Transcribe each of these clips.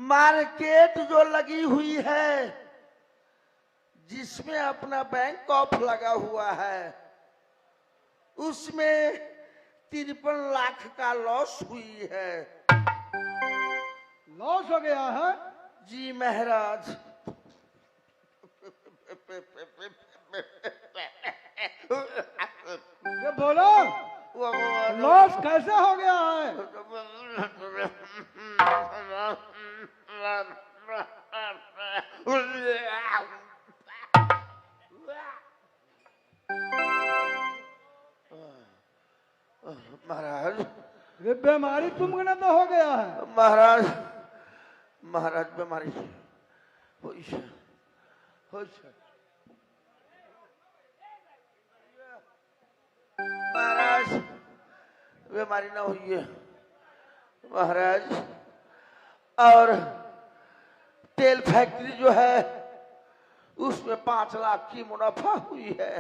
Market जो लगी हुई है, जिसमें अपना बैंक ऑफ लगा हुआ है, उसमें 53 लाख का लॉस हुई है। लॉस हो गया है? जी महाराज। ये बोलो, लॉस कैसे हो गया है? महाराज, ये बीमारी तुमको ना तो हो गया है? महाराज, महाराज बीमारी महाराज, बीमारी ना हुई है महाराज। और तेल फैक्ट्री जो है उसमें 5 लाख की मुनाफा हुई है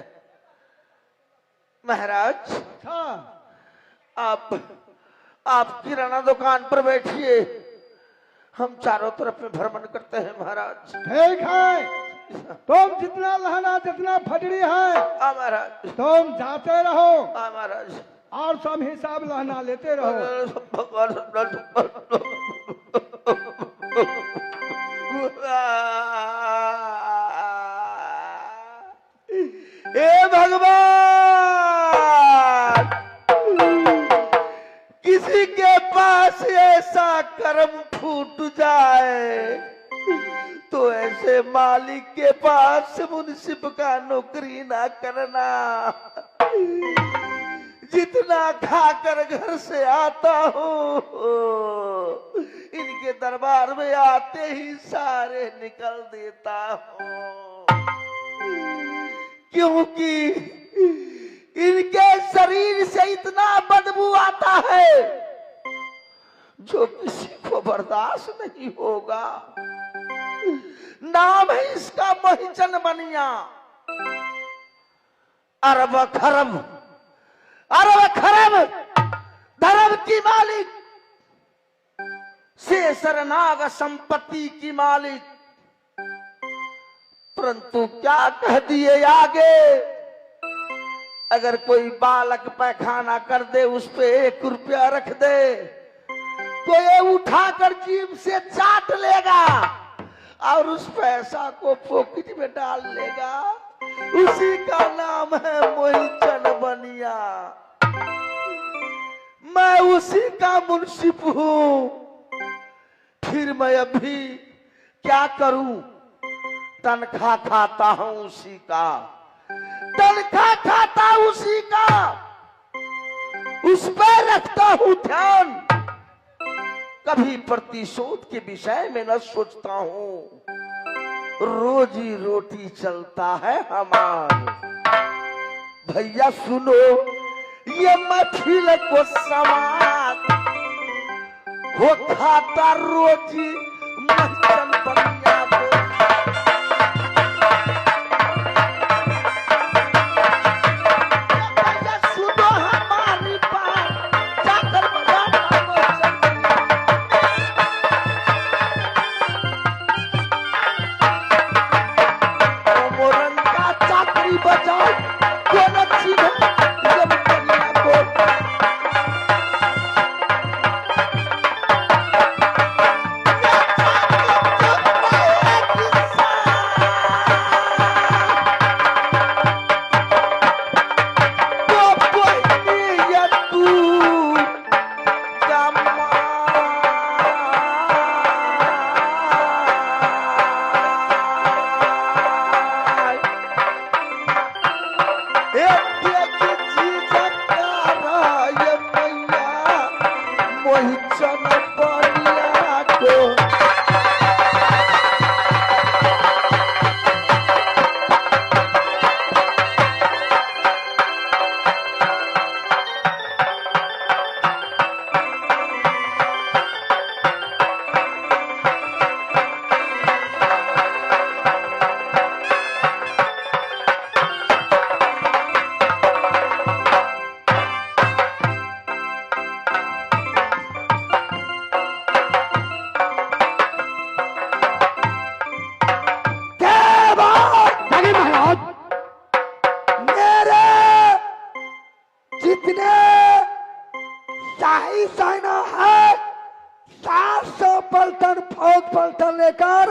महाराज। अच्छा, आप किराना दुकान पर बैठिए, हम चारों तरफ में भ्रमण करते हैं महाराज। ठीक है, तुम जितना लहना जितना फटड़ी है महाराज, तुम जाते रहो महाराज, और सब हिसाब लहना लेते रहो। हे भगवान, किसी के पास ऐसा कर्म फूट जाए तो ऐसे मालिक के पास मुंसिफ का नौकरी ना करना। जितना खाकर घर से आता हूँ, इनके दरबार में आते ही सारे निकल देता हूँ, क्योंकि इनके शरीर से इतना बदबू आता है जो किसी को बर्दाश्त नहीं होगा। नाम है इसका मोहिचन बनिया। अरब खरब धर्म की मालिक, शेषरनाग संपत्ति की मालिक, परंतु क्या कह दिए आगे, अगर कोई बालक पैखाना कर दे उस पे 1 रुपया रख दे तो ये उठाकर जीभ से चाट लेगा और उस पैसा को पॉकेट में डाल लेगा। उसी का नाम है मोहिचन बनिया। मैं उसी का मुंसिफ हूँ, फिर मैं अभी क्या करूं? तनख्वाह खाता हूं उसी का, तनख्वाह खाता उसी का, उस पर रखता हूं ध्यान। कभी प्रतिशोध के विषय में न सोचता हूँ, रोजी रोटी चलता है हमारा। भैया सुनो, ये महफिल को समाज हो खाता रोजी मोहिचन बनिया को। सुनो हमारी बात, जाकर बजाना मोरन का चाकरी बजाओ, कौन अच्छी है जब बनिया को। पलटन फौज पलटन लेकर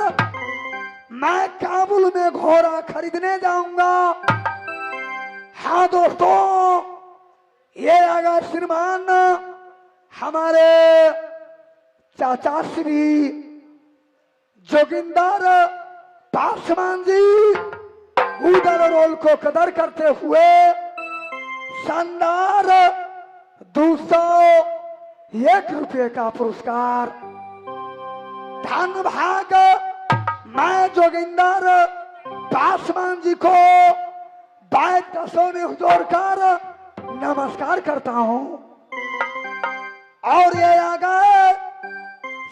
मैं काबुल में घोड़ा खरीदने जाऊंगा। हाँ दोस्तों, ये अगर श्रीमान हमारे चाचा श्री जोगिंदर पासवान जी उधर रोल को कदर करते हुए शानदार 201 रुपये का पुरस्कार धन भाग मैं जोगिंदर पासवान जी को बैठ सोने जोड़कर नमस्कार करता हूं। और ये आ गए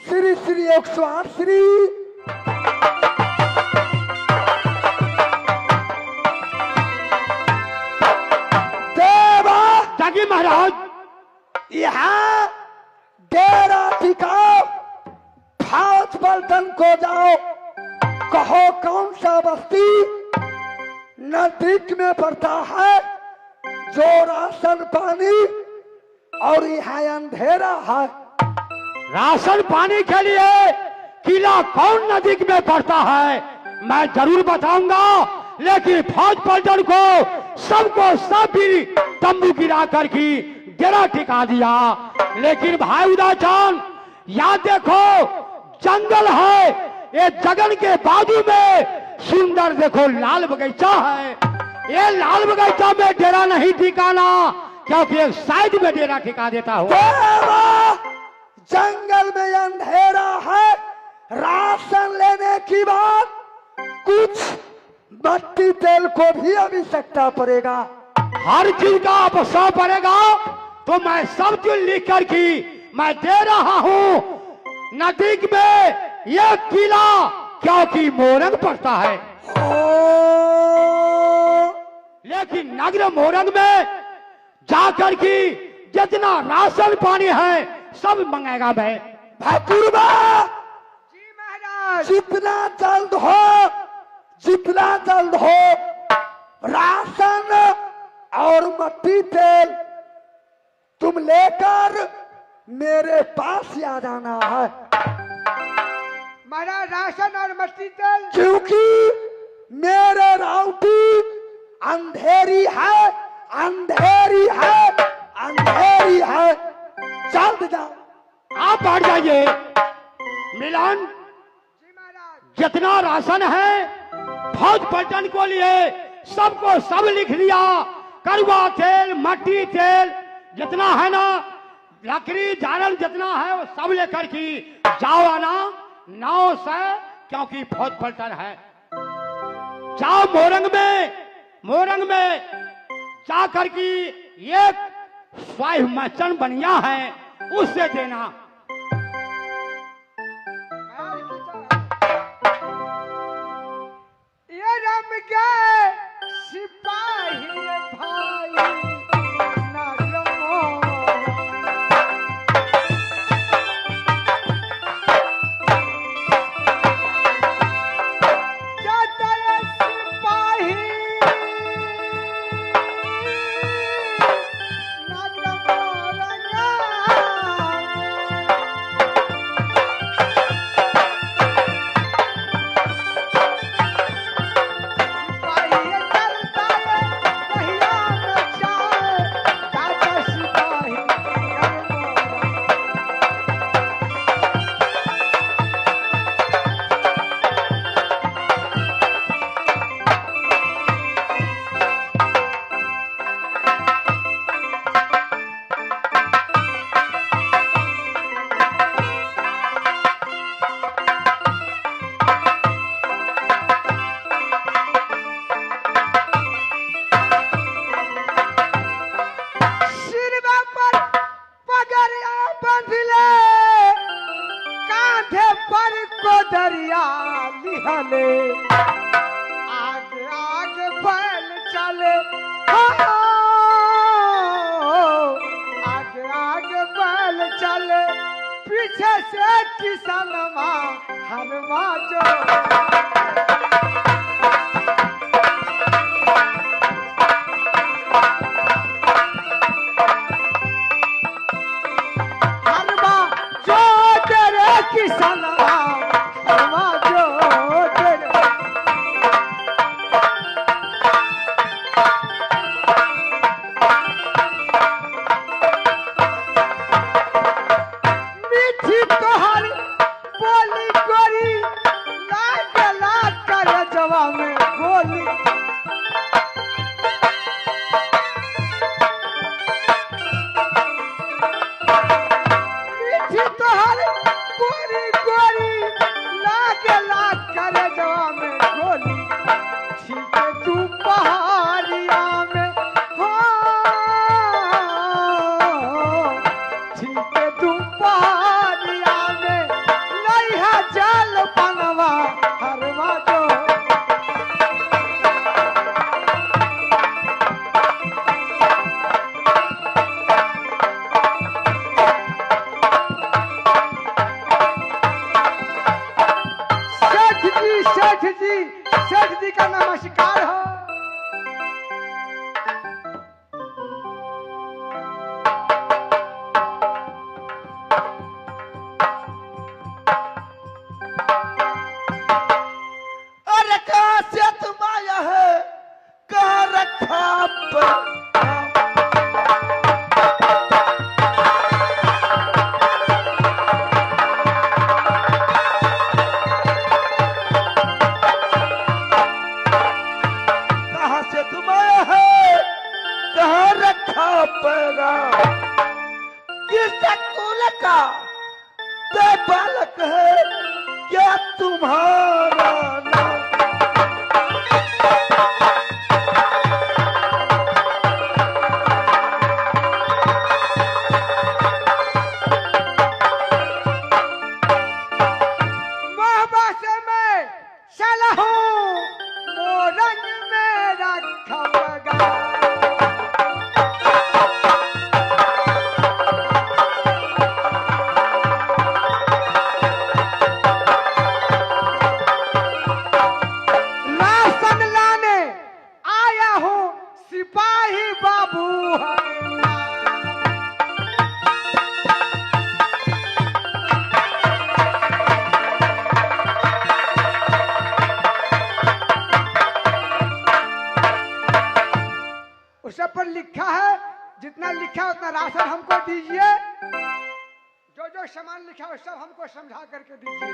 श्री श्री 108 श्री देवा जागी महाराज। यहाँ डेरा टिकाओ, फौज पलटन को जाओ, कहो कौन सा बस्ती नजदीक में पड़ता है जो राशन पानी और यहाँ अंधेरा है। राशन पानी के लिए किला कौन नजदीक में पड़ता है मैं जरूर बताऊंगा, लेकिन फौज पलटन को सबको सब भी तंबू गिरा कर की डेरा टिका दिया। लेकिन भाई उदाचान, यहाँ देखो जंगल है, ये जंगल के बाजू में सुंदर देखो लाल बगीचा है। ये लाल बगीचा में डेरा नहीं ठिकाना, क्योंकि एक साइड में डेरा ठिका देता हो। जंगल में अंधेरा है, राशन लेने की बात, कुछ मट्टी तेल को भी आवश्यकता पड़ेगा। हर चीज का अवसर पड़ेगा, तो मैं सब चीज लिख कर की मैं दे रहा हूँ। नजदीक में यह किला क्योंकि मोरंग पड़ता है, लेकिन नगर मोरंग में जाकर की जितना राशन पानी है सब मंगेगा मैं। भाकुरबा जी महाराज, जितना जल्द हो राशन और मट्टी तेल तुम लेकर मेरे पास आ जाना है। महाराज राशन और मट्टी तेल, क्योंकि मेरे राउटी अंधेरी है, अंधेरी है, अंधेरी है। जल्द जाओ। आप बढ़ जाइए। मिलन, जी महाराज। जितना राशन है फौज पलटन को लिए सबको सब लिख लिया। कड़वा तेल, मट्टी तेल जितना है ना, लकड़ी जारल जितना है वो सब लेकर की जाओ आना नाव से, क्योंकि फौज पलटन है। जाओ मोरंग में जाकर की एक स्वाइह मचन बनिया है, उससे देना। ये रम गए सिपाही भाई दरिया लिहले आगे आगे बैल चले, आगे आगे बैल चले, पीछे से किसनवा हलवा जो हलवा जो तेरे किसनवा हरवा जो तेरे मीठी तोहर बोली गोरी लागला कर जवा में गोली मीठी तोहर बोली गोरी लागला कर जवा में गोली छीके तू पहाड़िया में हो छीके तू पहाड़िया में नहीं है जल पनवा हरवा जो सेठ जी का नमस्कार हो। अरे कहाँ से तुम आया है, कहाँ रखा पर कहाँ से तुम आया है, कहाँ रखा पैगाम, किस स्कूल का ते बालक है, क्या तुम्हारा नाम? मोहब्बत से मैं चला हूँ मोरंग में रखा पगा राशन लाने आया हूँ सिपाही बाबू उस सब पर लिखा है, जितना लिखा है उतना राशन हमको दीजिए, जो जो सामान लिखा है वो सब हमको समझा करके दीजिए।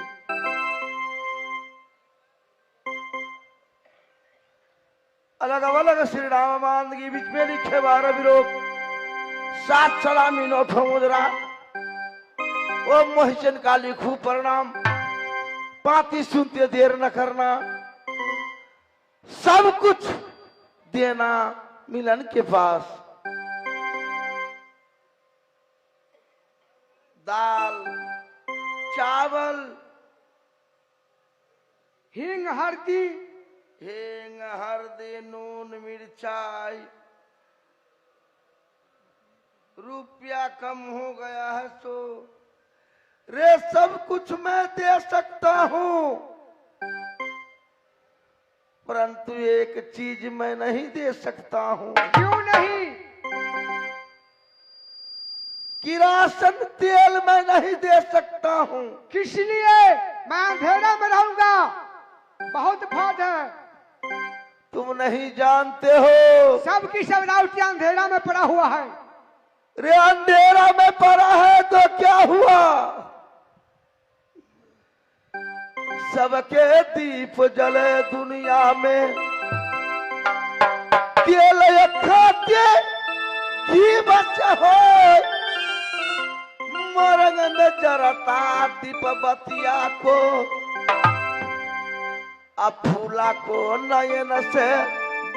अलग अलग श्री रामानंद की बीच में लिखे 12 विरोध 7 सलामी 9 मुद्रा ओ मोहिचन का लिखू प्रणाम, पाती सुनते देर न करना, सब कुछ देना मिलन के पास। दाल चावल हींग हल्दी हींग हल्दी नून मिर्चाई, रुपया कम हो गया है सो रे सब कुछ मैं दे सकता हूँ, परंतु एक चीज मैं नहीं दे सकता हूँ। क्यों नहीं? किरासन तेल मैं नहीं दे सकता हूँ। किस लिए? मैं अंधेरा में रहूंगा, बहुत फौज है। तुम नहीं जानते हो, सबकी सब राउटिया अंधेरा में पड़ा हुआ है। रे अंधेरा में पड़ा है तो क्या हुआ, सबके दीप जले दुनिया में, तेल खाते घी बच हो, मरंग में जरता दीप बतिया को, अब फूला को नयन से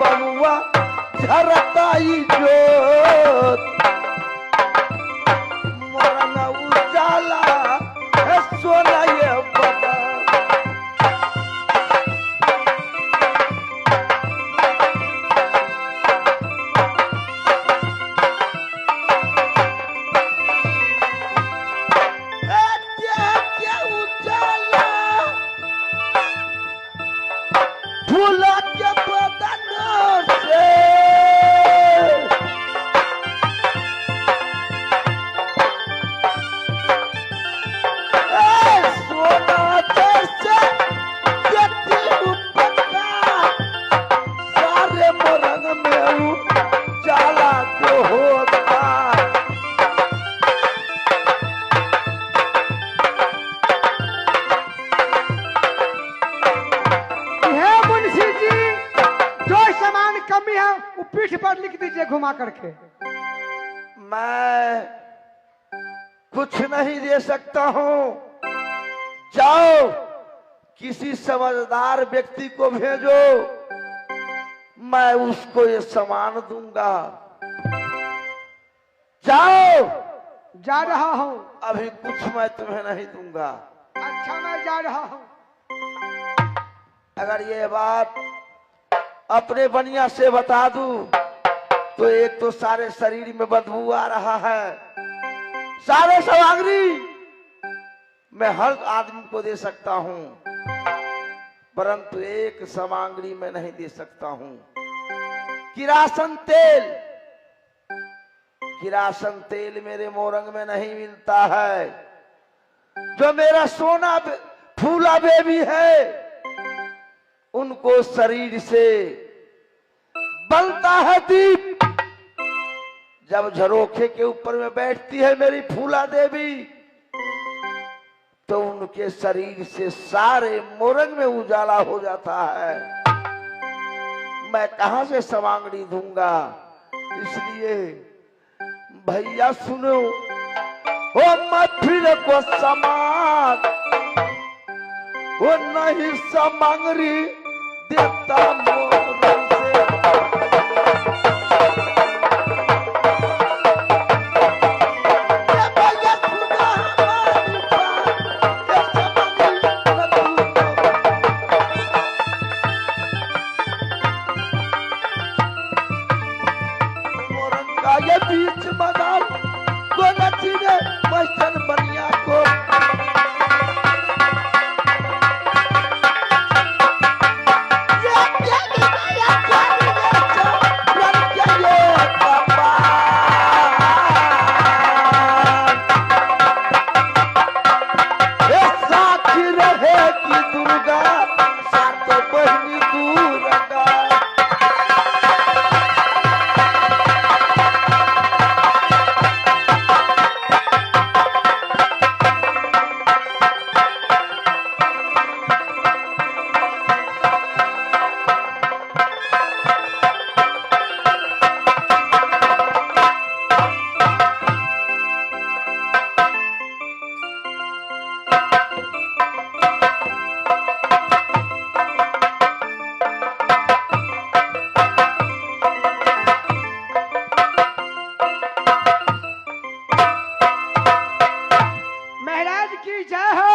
बबुआ झरता ही जोत, मरंग उजाला है सोना ये बता। फूला के बदन से घुमा करके। मैं कुछ नहीं दे सकता हूं। जाओ किसी समझदार व्यक्ति को भेजो, मैं उसको ये सामान दूंगा। जाओ। जा रहा हूँ। अभी कुछ मैं तुम्हें नहीं दूंगा। अच्छा मैं जा रहा हूँ। अगर ये बात अपने बनिया से बता दूं तो एक तो सारे शरीर में बदबू आ रहा है, सारे सामग्री मैं हर आदमी को दे सकता हूं, परंतु एक सामग्री मैं नहीं दे सकता हूं। किरासन तेल। किरासन तेल मेरे मोरंग में नहीं मिलता है। जो मेरा सोना फूला बेबी है उनको शरीर से बनता है दीप। जब झरोखे के ऊपर में बैठती है मेरी फूला देवी तो उनके शरीर से सारे मोरंग में उजाला हो जाता है। मैं कहां से सामग्री दूंगा? इसलिए भैया सुनो, ओ मैं फिर को समान वो नहीं सामग्री देता मोरंग से। ये बीच मदाल को नचीने मस्टन बनिया को। साथी रहे की दुर्गा सात बहनी दुर्गा। महाराज की जय हो।